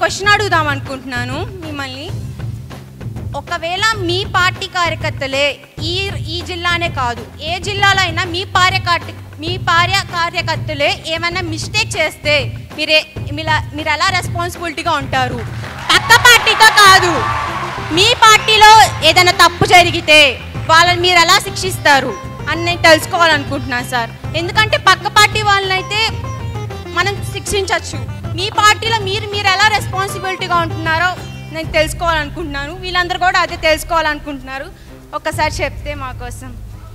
Question అడుగుదాం అనుకుంటున్నాను మిమ్మల్ని. ఒకవేళ మీ పార్టీ కార్యకర్తలే ఈ జిల్లానే కాదు ఏ జిల్లాలో అయినా మీ భార్య కార్యకర్తలే ఏమైనా మిస్టేక్ చేస్తే మీరు ఎలా రెస్పాన్సిబిలిటీగా ఉంటారు? పక్క పార్టీతో కాదు, మీ పార్టీలో ఏదైనా తప్పు జరిగితే వాళ్ళని మీరు ఎలా శిక్షిస్తారు అని నేను తెలుసుకోవాలనుకుంటున్నాను సార్. ఎందుకంటే పక్క పార్టీ వాళ్ళనైతే మనం శిక్షించవచ్చు, మీ పార్టీలో మీరు ఎలా రెస్పాన్సిబిలిటీగా ఉంటున్నారో నేను తెలుసుకోవాలనుకుంటున్నాను. వీళ్ళందరూ కూడా అదే తెలుసుకోవాలనుకుంటున్నారు. ఒక్కసారి చెప్తే మా కోసం.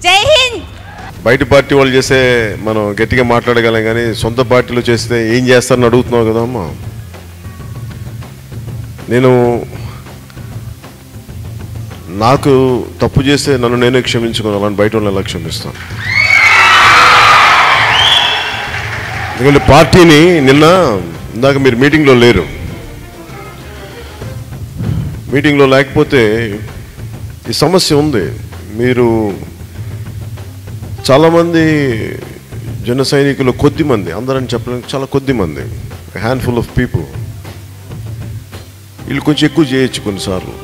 జై హింద్. బయట పార్టీ వాళ్ళు చేస్తే మనం గట్టిగా మాట్లాడగలం, కానీ సొంత పార్టీలో చేస్తే ఏం చేస్తారని అడుగుతున్నావు కదా అమ్మా. నాకు తప్పు చేస్తే నన్ను నేనే క్షమించుకోను, అలాంటి బయట వాళ్ళని ఎలా క్షమిస్తాను? ఎందుకంటే పార్టీని ఇందాక మీరు మీటింగ్లో లేరు, మీటింగ్లో లేకపోతే ఈ సమస్య ఉంది. మీరు చాలామంది జన సైనికులు కొద్దిమంది, అందరని చెప్పడానికి చాలా కొద్దిమంది, హ్యాండ్ఫుల్ ఆఫ్ పీపుల్, వీళ్ళు కొంచెం ఎక్కువ చేయొచ్చు, కొన్నిసార్లు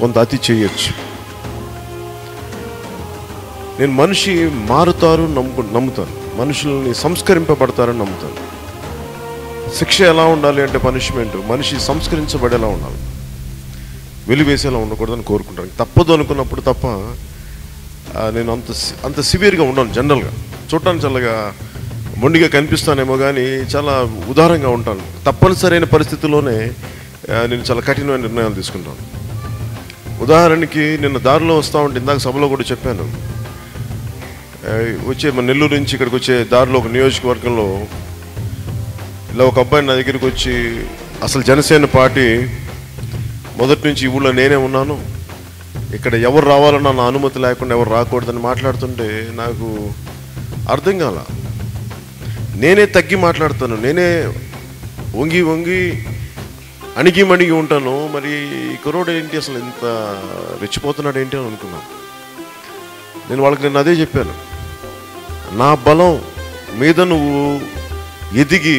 కొంత అతి చేయొచ్చు. నేను మనిషి మారుతారు నమ్ముతాను, మనుషుల్ని సంస్కరింపబడతారని నమ్ముతాను. శిక్ష ఎలా ఉండాలి అంటే పనిష్మెంట్ మనిషి సంస్కరించబడేలా ఉండాలి, వెలివేసేలా ఉండకూడదని కోరుకుంటాను. తప్పదు అనుకున్నప్పుడు తప్ప నేను అంత సివియర్గా ఉండను. జనరల్గా చూడటానికి చల్లగా మొండిగా కనిపిస్తానేమో కానీ చాలా ఉదారంగా ఉంటాను. తప్పనిసరైన పరిస్థితుల్లోనే నేను చాలా కఠినమైన నిర్ణయాలు తీసుకుంటాను. ఉదాహరణకి నిన్న దారిలో వస్తూ ఉంటే, ఇందాక సభలో కూడా చెప్పాను, మన నెల్లూరు నుంచి ఇక్కడికి వచ్చే దారిలో ఒక నియోజకవర్గంలో ఇలా ఒక అబ్బాయి నా దగ్గరికి వచ్చి, అసలు జనసేన పార్టీ మొదటి నుంచి ఈ ఊళ్ళో నేనే ఉన్నాను, ఇక్కడ ఎవరు రావాలన్నా నా అనుమతి లేకుండా ఎవరు రాకూడదని మాట్లాడుతుంటే నాకు అర్థం కాల. నేనే తగ్గి మాట్లాడతాను, నేనే వంగి అణిగి ఉంటాను. మరి ఈ కుర్రోడు ఏంటి అసలు ఇంత రెచ్చిపోతున్నాడు ఏంటి అని అనుకున్నాను. నేను అదే చెప్పాను, నా బలం మీద నువ్వు ఎదిగి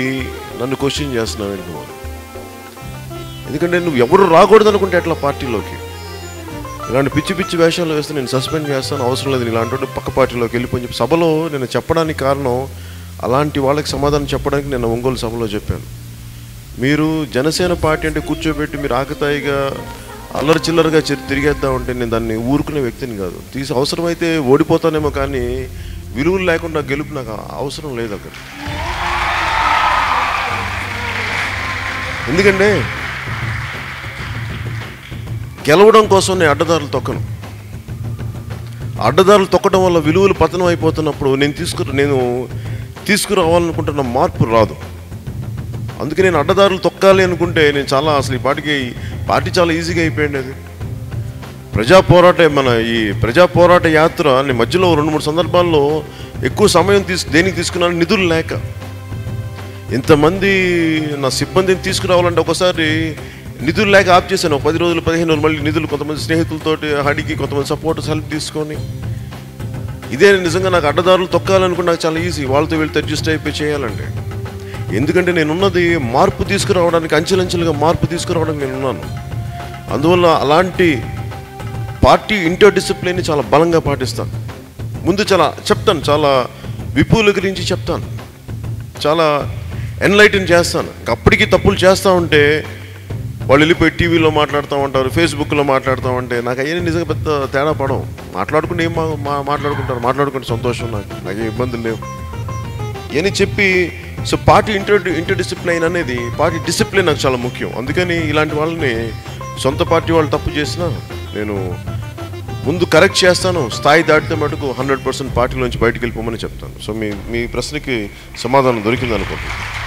నన్ను క్వశ్చన్ చేస్తున్నావు ఏంటి నువ్వు? ఎందుకంటే నువ్వు ఎవరు రాకూడదు అనుకుంటే ఎట్లా పార్టీలోకి? ఇలాంటి పిచ్చి వేషాలు వేస్తే నేను సస్పెండ్ చేస్తాను, అవసరం లేదు, ఇలాంటి పక్క పార్టీలోకి వెళ్ళిపోయి చెప్పి సభలో నేను చెప్పడానికి కారణం, అలాంటి వాళ్ళకి సమాధానం చెప్పడానికి నేను ఒంగోలు సభలో చెప్పాను. మీరు జనసేన పార్టీ అంటే కూర్చోబెట్టి మీరు ఆకతాయిగా అల్లరి చిల్లరగా తిరిగేద్దాం అంటే నేను దాన్ని ఊరుకునే వ్యక్తిని కాదు. అవసరమైతే ఓడిపోతానేమో, కానీ విలువలు లేకుండా గెలుపు నాకు అవసరం లేదు అక్కడ. ఎందుకంటే గెలవడం కోసం నేను అడ్డదారులు తొక్కను. అడ్డదారులు తొక్కడం వల్ల విలువలు పతనం అయిపోతున్నప్పుడు నేను తీసుకురావాలనుకుంటున్న మార్పు రాదు. అందుకే నేను అడ్డదారులు తొక్కాలి అనుకుంటే నేను అసలు ఈ పార్టీ చాలా ఈజీగా అయిపోయింది. అది ఈ ప్రజా పోరాట యాత్ర నేను మధ్యలో 2-3 సందర్భాల్లో ఎక్కువ సమయం దేనికి తీసుకున్నాను, నిధులు లేక. ఇంతమంది నా సిబ్బందిని తీసుకురావాలంటే ఒకసారి నిధులు లేక ఆప్ చేశాను. 10 రోజులు 15 రోజులు మళ్ళీ నిధులు కొంతమంది స్నేహితులతో అడిగి, కొంతమంది సపోర్టర్స్ హెల్ప్ తీసుకొని. ఇదే నిజంగా నాకు అడ్డదారులు తొక్కాలనుకుంటే నాకు చాలా ఈజీ, వాళ్ళతో వీళ్ళతో అడ్జస్ట్ అయిపోయి చేయాలంటే. ఎందుకంటే నేనున్నది మార్పు తీసుకురావడానికి, అంచెలంచెలుగా మార్పు తీసుకురావడానికి నేనున్నాను. అందువల్ల అలాంటి పార్టీ ఇంటర్ డిసిప్లిన్ని చాలా బలంగా పాటిస్తాను. ముందు చాలా విపుల గురించి చెప్తాను, చాలా ఎన్లైటన్ చేస్తాను. అప్పటికి తప్పులు చేస్తూ ఉంటే వాళ్ళు వెళ్ళిపోయి టీవీలో మాట్లాడుతూ ఉంటారు, ఫేస్బుక్లో మాట్లాడుతూ ఉంటే నాకు అయ్యే నిజంగా పెద్ద తేడా పడవు. మాట్లాడుకుంటే ఏం మాట్లాడుకుంటే సంతోషం, నాకు ఇబ్బందులు లేవు అని చెప్పి. సో పార్టీ ఇంటర్ డిసిప్లిన్ అనేది, పార్టీ డిసిప్లిన్ నాకు చాలా ముఖ్యం. అందుకని ఇలాంటి వాళ్ళని సొంత పార్టీ వాళ్ళు తప్పు చేసినా నేను ముందు కరెక్ట్ చేస్తాను. స్థాయి దాటితే మటుకు 100% పార్టీలోంచి బయటకు వెళ్ళిపోమని చెప్తాను. సో మీ ప్రశ్నకి సమాధానం దొరికింది అనుకుంటున్నాను.